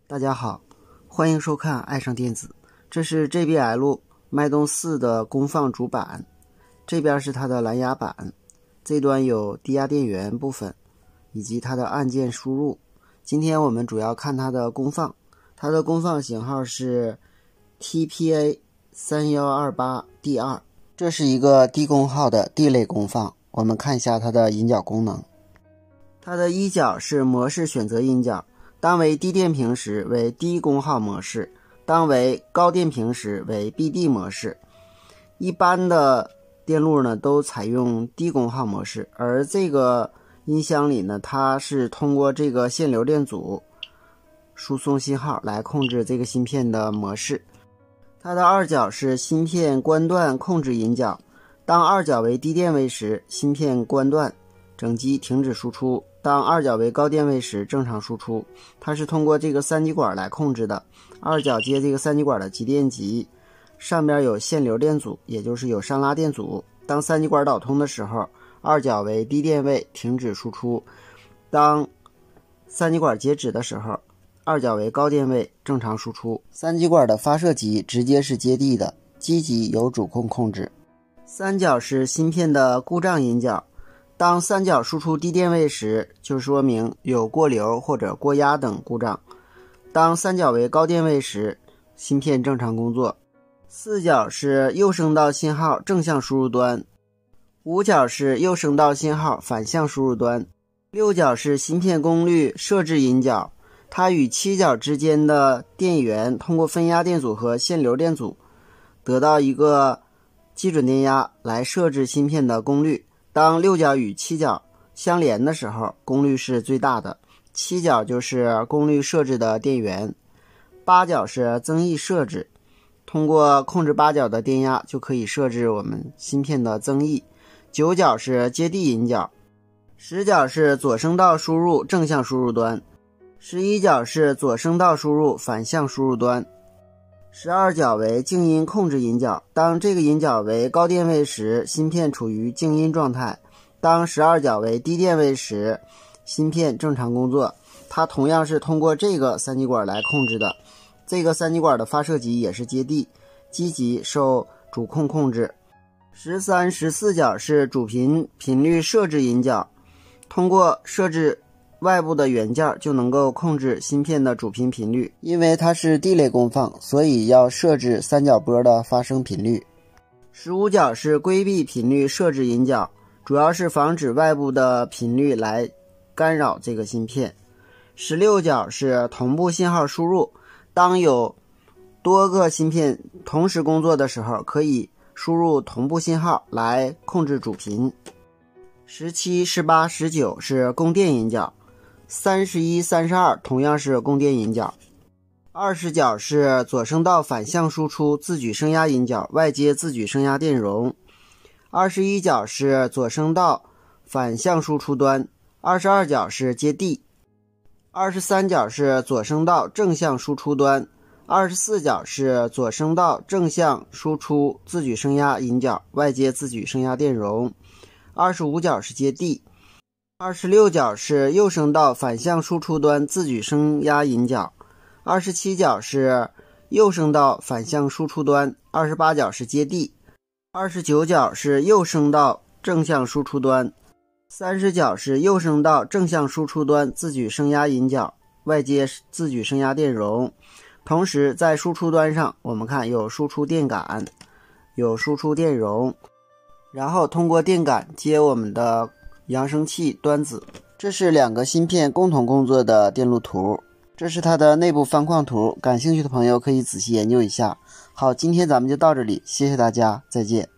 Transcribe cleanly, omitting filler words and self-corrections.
大家好，欢迎收看爱上电子。这是 JBL 脉动4的功放主板，这边是它的蓝牙板，这端有低压电源部分以及它的按键输入。今天我们主要看它的功放，它的功放型号是 TPA3128D2， 这是一个低功耗的 D 类功放。我们看一下它的引脚功能。它的一脚是模式选择引脚，当为低电平时为低功耗模式，当为高电平时为 BD 模式。一般的电路呢都采用低功耗模式，而这个音箱里呢，它是通过这个线流电阻输送信号来控制这个芯片的模式。它的二脚是芯片关断控制引脚，当二脚为低电位时，芯片关断，整机停止输出；当二脚为高电位时，正常输出。它是通过这个三极管来控制的。二脚接这个三极管的极电极，上边有线流电阻，也就是有上拉电阻。当三极管导通的时候，二脚为低电位停止输出；当三极管截止的时候，二脚为高电位正常输出。三极管的发射极直接是接地的，机极由主控控制。三脚是芯片的故障引脚，当三脚输出低电位时，就说明有过流或者过压等故障。当三脚为高电位时，芯片正常工作。四脚是右声道信号正向输入端，五脚是右声道信号反向输入端，六脚是芯片功率设置引脚，它与七脚之间的电源通过分压电阻和线流电阻得到一个基准电压来设置芯片的功率。当六脚与七脚相连的时候，功率是最大的。七脚就是功率设置的电源，八脚是增益设置，通过控制八脚的电压就可以设置我们芯片的增益。九脚是接地引脚，十脚是左声道输入正向输入端，十一脚是左声道输入反向输入端，十二脚为静音控制引脚，当这个引脚为高电位时，芯片处于静音状态；当十二脚为低电位时，芯片正常工作。它同样是通过这个三极管来控制的，这个三极管的发射极也是接地，机极受主控控制。13、14脚是主频频率设置引脚，通过设置外部的元件就能够控制芯片的主频频率。因为它是 D 类功放，所以要设置三角波的发生频率。15脚是规避频率设置引脚，主要是防止外部的频率来干扰这个芯片。16脚是同步信号输入，当有多个芯片同时工作的时候，可以输入同步信号来控制主频。17、18、19是供电引脚，31、32同样是供电引脚。20脚是左声道反向输出自举升压引脚，外接自举升压电容。21脚是左声道反向输出端，22脚是接地。23脚是左声道正向输出端，24脚是左声道正向输出自举升压引脚，外接自举升压电容。25脚是接地。26脚是右声道反向输出端自举升压引脚。27脚是右声道反向输出端，28脚是接地。29脚是右声道正向输出端，30脚是右声道正向输出端自举升压引脚，外接自举升压电容。同时在输出端上，我们看有输出电感，有输出电容，然后通过电感接我们的扬声器端子。这是两个芯片共同工作的电路图，这是它的内部方框图，感兴趣的朋友可以仔细研究一下。好，今天咱们就到这里，谢谢大家，再见。